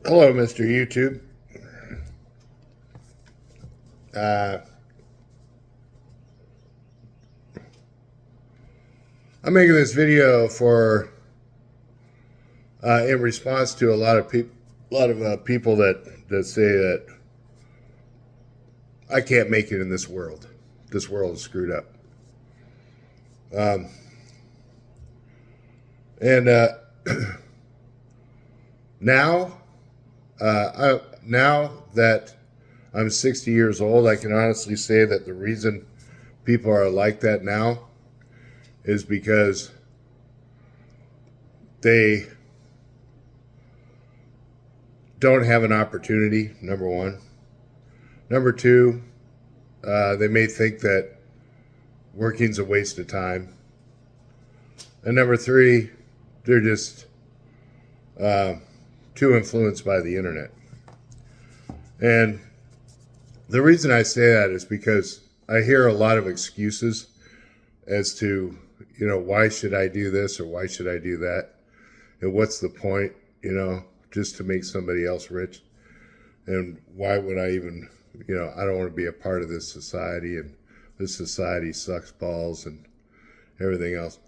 Hello, Mr. YouTube. Uh, I'm making this video in response to a lot of people that say that I can't make it in this world. This world is screwed up. Um, and now, now that I'm 60 years old, I can honestly say that the reason people are like that now is because they don't have an opportunity, number one. Number two, they may think that working's a waste of time. And number three, they're just too influenced by the internet. And the reason I say that is because I hear a lot of excuses as to, why should I do this or why should I do that? And what's the point, just to make somebody else rich? And why would I even, I don't want to be a part of this society, and this society sucks balls and everything else.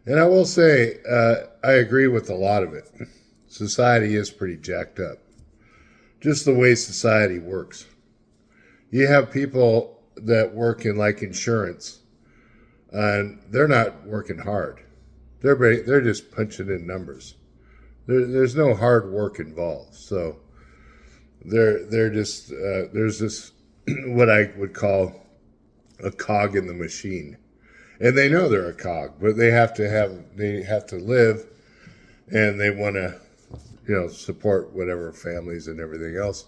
And I will say, I agree with a lot of it. Society is pretty jacked up. Just the way society works. You have people that work in like insurance, and they're not working hard. They're just punching in numbers. There's no hard work involved. So they're just there's this what I would call a cog in the machine, and they know they're a cog, but they have to live, and they want to support whatever families and everything else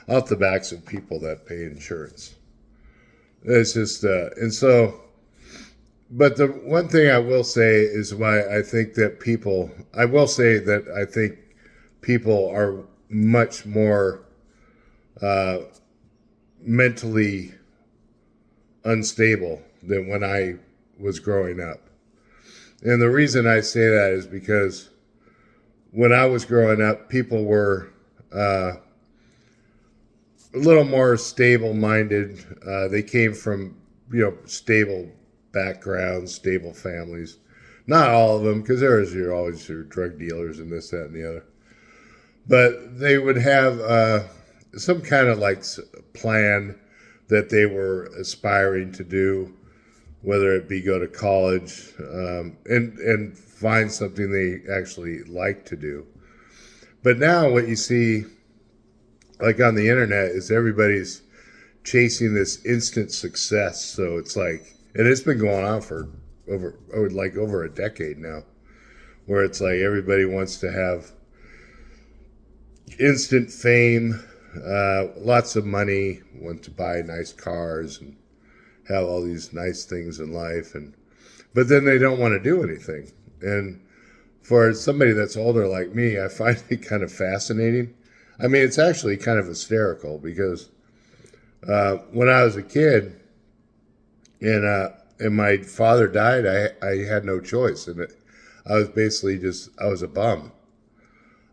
off the backs of people that pay insurance. It's just and so. But the one thing I will say is why I think that I think people are much more mentally unstable than when I was growing up. And the reason I say that is because when I was growing up, people were a little more stable-minded. They came from, stable backgrounds, stable families. Not all of them, because you're always your drug dealers and this, that, and the other. But they would have some kind of like plan that they were aspiring to do, whether it be go to college and find something they actually like to do. But now what you see, like on the internet, is everybody's chasing this instant success. So it's like, and it's been going on for over a decade now, where it's like everybody wants to have instant fame, lots of money, want to buy nice cars and have all these nice things in life, but then they don't want to do anything. And for somebody that's older like me, I find it kind of fascinating. I mean, it's actually kind of hysterical because when I was a kid and my father died, I had no choice, and I was basically I was a bum.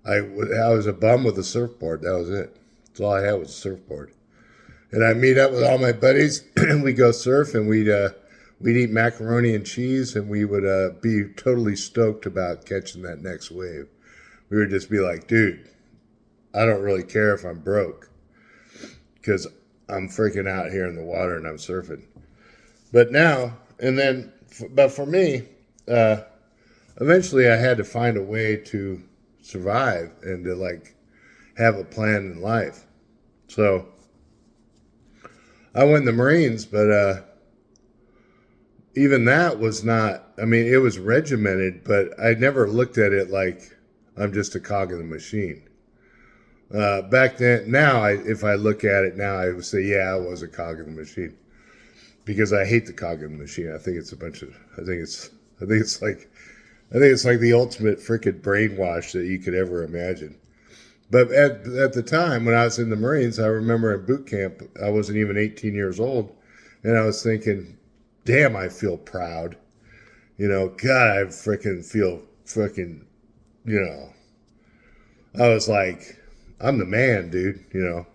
I was a bum with a surfboard. That was it. That's all I had was a surfboard. And I'd meet up with all my buddies, and we'd go surf, and we'd eat macaroni and cheese, and we would be totally stoked about catching that next wave. We would just be like, dude, I don't really care if I'm broke, because I'm freaking out here in the water and I'm surfing. But but for me, eventually I had to find a way to survive and to like have a plan in life. So I went in the Marines, but even that was not, I mean, it was regimented, but I never looked at it like I'm just a cog in the machine. Back then, now, if I look at it now, I would say, yeah, I was a cog in the machine. Because I hate the cog in the machine. I think it's like the ultimate freaking brainwash that you could ever imagine. But at the time when I was in the Marines, I remember in boot camp, I wasn't even 18 years old, and I was thinking, damn, I feel proud. God, I freaking feel freaking, I was like, I'm the man, dude, you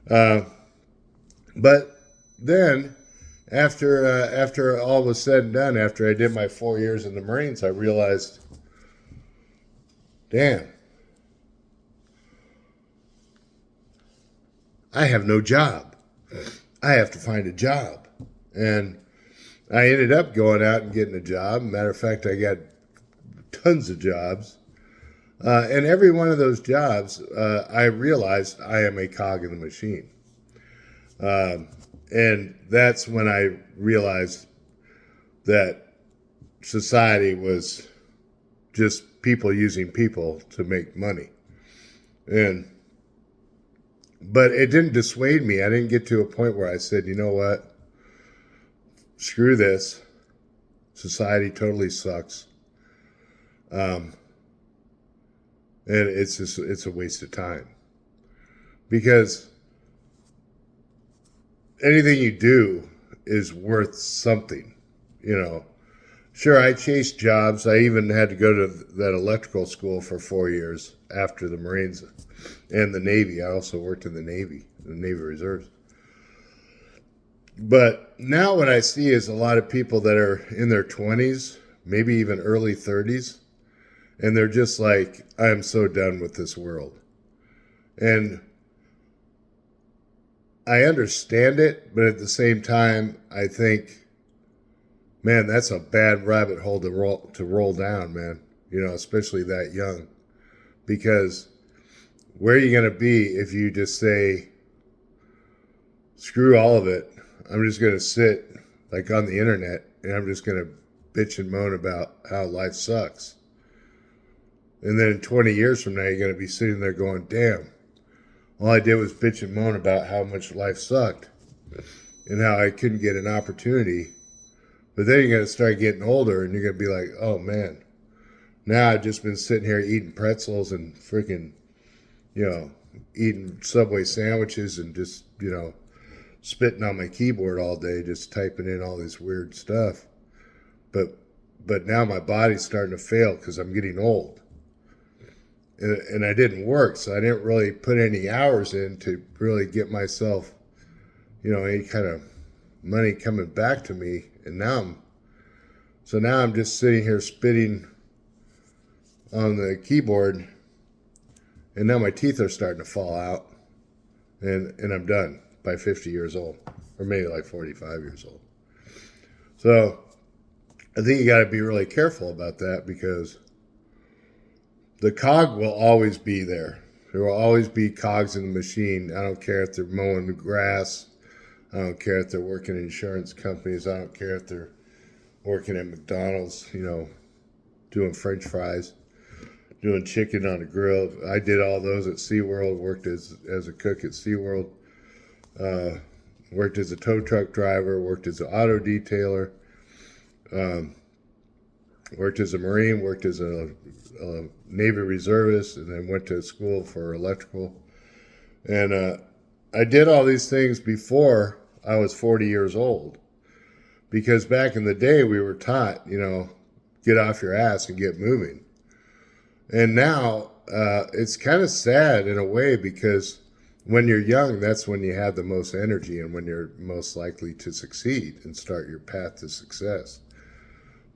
know. But then, after all was said and done, after I did my 4 years in the Marines, I realized, damn, I have no job. I have to find a job. And I ended up going out and getting a job. Matter of fact, I got tons of jobs. And every one of those jobs, I realized I am a cog in the machine. And that's when I realized that society was just people using people to make money. But it didn't dissuade me. I didn't get to a point where I said, you know what? Screw this. Society totally sucks. And it's a waste of time. Because anything you do is worth something, you know. Sure, I chased jobs. I even had to go to that electrical school for 4 years after the Marines and the Navy. I also worked in the Navy Reserves. But now what I see is a lot of people that are in their 20s, maybe even early 30s, and they're just like, I'm so done with this world. And I understand it, but at the same time, I think, man, that's a bad rabbit hole to roll down, man. You know, especially that young. Because where are you going to be if you just say, screw all of it, I'm just going to sit like on the internet and I'm just going to bitch and moan about how life sucks. And then 20 years from now, you're going to be sitting there going, damn, all I did was bitch and moan about how much life sucked and how I couldn't get an opportunity. But then you're going to start getting older and you're going to be like, oh man, now I've just been sitting here eating pretzels and freaking, you know, eating Subway sandwiches and just, you know, spitting on my keyboard all day, just typing in all this weird stuff. But now my body's starting to fail because I'm getting old. And I didn't work, so I didn't really put any hours in to really get myself, you know, any kind of money coming back to me. And now I'm just sitting here spitting on the keyboard, and now my teeth are starting to fall out, and I'm done by 50 years old, or maybe like 45 years old. So I think you got to be really careful about that, because the cog will always be there. There will always be cogs in the machine. I don't care if they're mowing the grass. I don't care if they're working in insurance companies. I don't care if they're working at McDonald's, you know, doing French fries, doing chicken on the grill. I did all those at SeaWorld, worked as a cook at SeaWorld, worked as a tow truck driver, worked as an auto detailer, worked as a Marine, worked as a Navy reservist, and then went to school for electrical. And I did all these things before I was 40 years old, because back in the day we were taught, you know, get off your ass and get moving. And now it's kind of sad in a way, because when you're young, that's when you have the most energy and when you're most likely to succeed and start your path to success.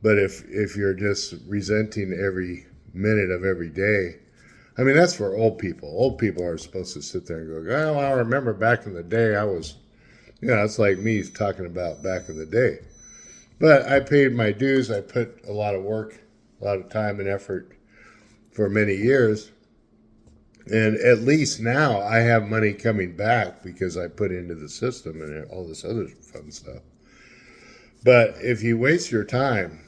But if you're just resenting every minute of every day, I mean, that's for old people. Old people are supposed to sit there and go, oh, I remember back in the day I was, you know, it's like me talking about back in the day. But I paid my dues. I put a lot of work, a lot of time and effort for many years. And at least now I have money coming back because I put into the system and all this other fun stuff. But if you waste your time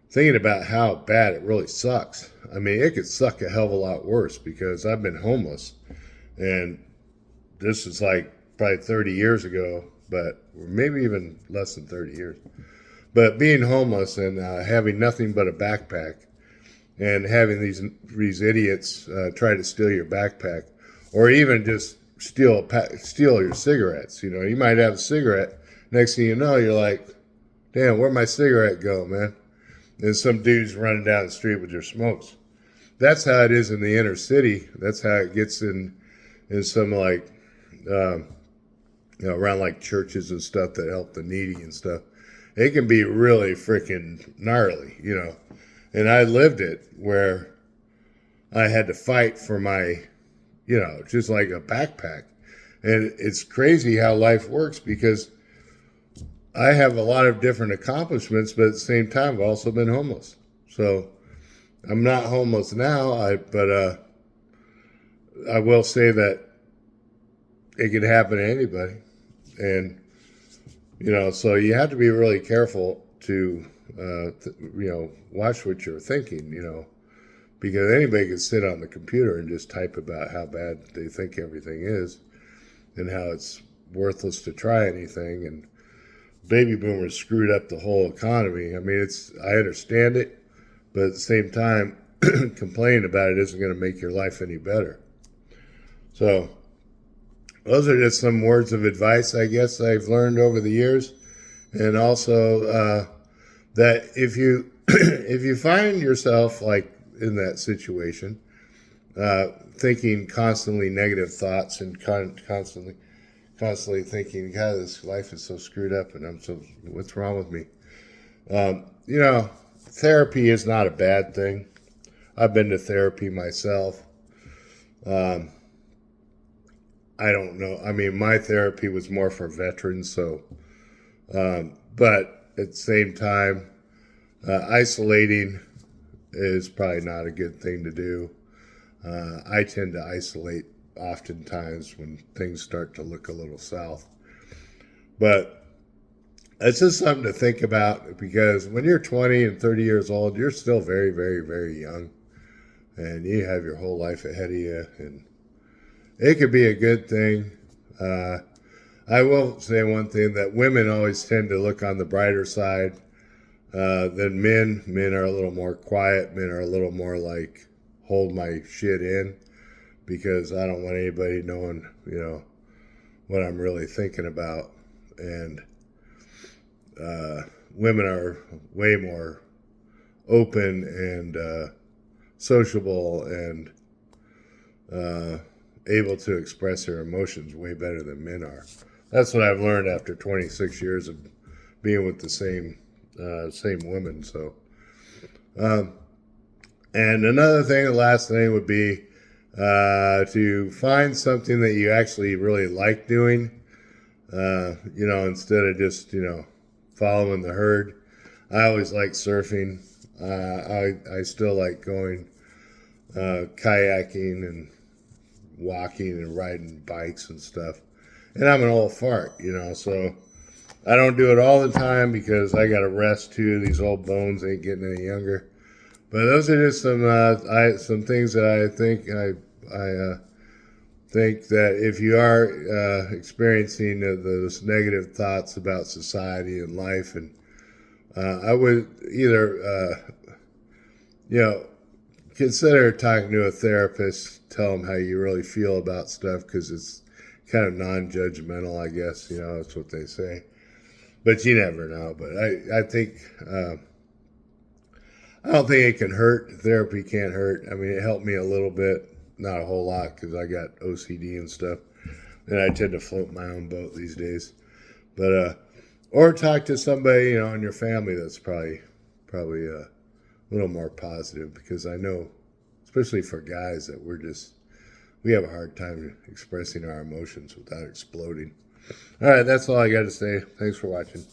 thinking about how bad it really sucks, I mean, it could suck a hell of a lot worse, because I've been homeless. And this is like probably 30 years ago, but maybe even less than 30 years. But being homeless and having nothing but a backpack, and having these idiots try to steal your backpack, or even just steal your cigarettes. You know, you might have a cigarette. Next thing you know, you're like, damn, where'd my cigarette go, man? And some dude's running down the street with your smokes. that's how it is in the inner city. That's how it gets in some like around like churches and stuff that help the needy and stuff. It can be really freaking gnarly. And I lived it where I had to fight for my, just like a backpack. And it's crazy how life works because I have a lot of different accomplishments, but at the same time, I've also been homeless. So I'm not homeless now, but I will say that it could happen to anybody. And, so you have to be really careful to, watch what you're thinking, because anybody can sit on the computer and just type about how bad they think everything is and how it's worthless to try anything. And baby boomers screwed up the whole economy. I mean, I understand it, but at the same time, complaining about it isn't going to make your life any better. So those are just some words of advice, I guess, I've learned over the years. And also that if you if you find yourself like in that situation, thinking constantly negative thoughts and constantly thinking, God, this life is so screwed up, and what's wrong with me? Therapy is not a bad thing. I've been to therapy myself. I don't know. I mean, my therapy was more for veterans, so, but at the same time, isolating is probably not a good thing to do. I tend to isolate oftentimes when things start to look a little south. But it's just something to think about because when you're 20 and 30 years old, you're still very, very, very young. And you have your whole life ahead of you. And it could be a good thing. I will say one thing, that women always tend to look on the brighter side than men. Men are a little more quiet. Men are a little more like, hold my shit in because I don't want anybody knowing, what I'm really thinking about. And women are way more open and sociable and able to express their emotions way better than men are. That's what I've learned after 26 years of being with the same woman. So, and another thing, the last thing would be to find something that you actually really like doing. Instead of just following the herd. I always like surfing. I still like going kayaking and walking and riding bikes and stuff. And I'm an old fart, so I don't do it all the time because I got to rest too. These old bones ain't getting any younger. But those are just some things that I think I think that if you are experiencing those negative thoughts about society and life, and I would either consider talking to a therapist, tell them how you really feel about stuff, because it's kind of non-judgmental, I guess, that's what they say. But you never know. But I think, I don't think it can hurt. Therapy can't hurt. I mean, it helped me a little bit, not a whole lot, because I got OCD and stuff. And I tend to float my own boat these days. But, or talk to somebody, in your family that's probably a little more positive, because I know, especially for guys, that we have a hard time expressing our emotions without exploding. All right, that's all I got to say. Thanks for watching.